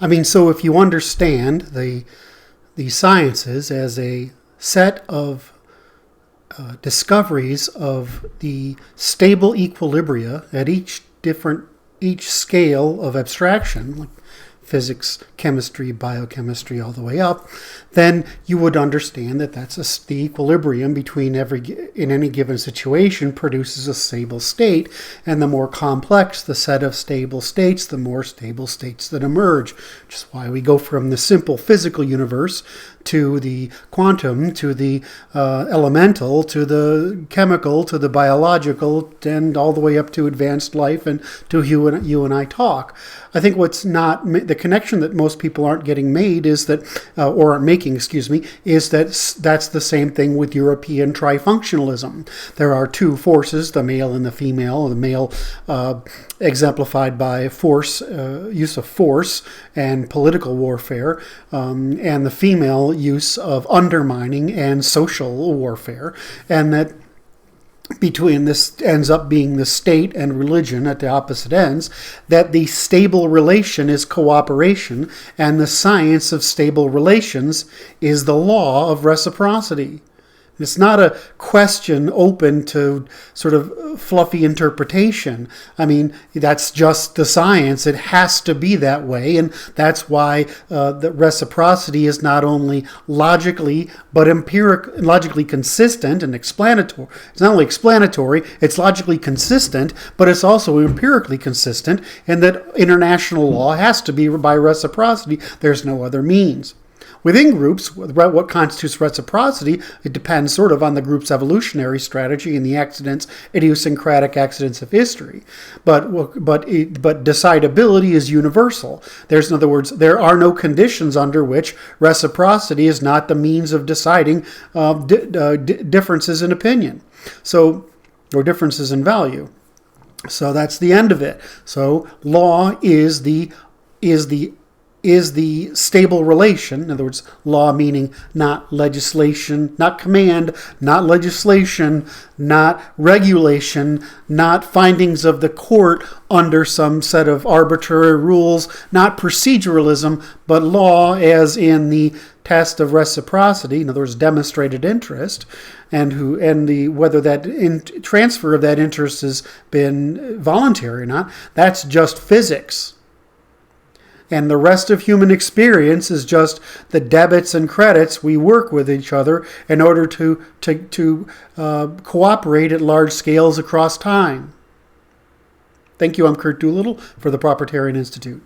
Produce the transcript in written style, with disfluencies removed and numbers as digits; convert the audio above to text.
I mean, so if you understand the sciences as a set of discoveries of the stable equilibria at each scale of abstraction, like physics, chemistry, biochemistry, all the way up, then you would understand that the equilibrium between in any given situation produces a stable state, and the more complex the set of stable states, the more stable states that emerge, which is why we go from the simple physical universe to the quantum, to the elemental, to the chemical, to the biological, and all the way up to advanced life and to you and I talk. I think the connection that most people aren't getting made is that, or aren't making, is that that's the same thing with European trifunctionalism. There are two forces, the male and the female. The male exemplified by use of force and political warfare, and the female use of undermining and social warfare, and that between this ends up being the state and religion at the opposite ends, that the stable relation is cooperation, and the science of stable relations is the law of reciprocity. It's not a question open to sort of fluffy interpretation. I mean, that's just the science. It has to be that way, and that's why the reciprocity is not only logically but logically consistent and explanatory. It's not only explanatory; it's logically consistent, but it's also empirically consistent. And that international law has to be by reciprocity. There's no other means. Within groups, what constitutes reciprocity, it depends sort of on the group's evolutionary strategy and the idiosyncratic accidents of history. But decidability is universal. In other words, there are no conditions under which reciprocity is not the means of deciding differences in opinion, or differences in value. So that's the end of it. So law is the stable relation. In other words, law meaning not legislation, not command, not legislation, not regulation, not findings of the court under some set of arbitrary rules, not proceduralism, but law as in the test of reciprocity, in other words, demonstrated interest, and whether that transfer of that interest has been voluntary or not. That's just physics. And the rest of human experience is just the debits and credits we work with each other in order to cooperate at large scales across time. Thank you. I'm Kurt Doolittle for the Propertarian Institute.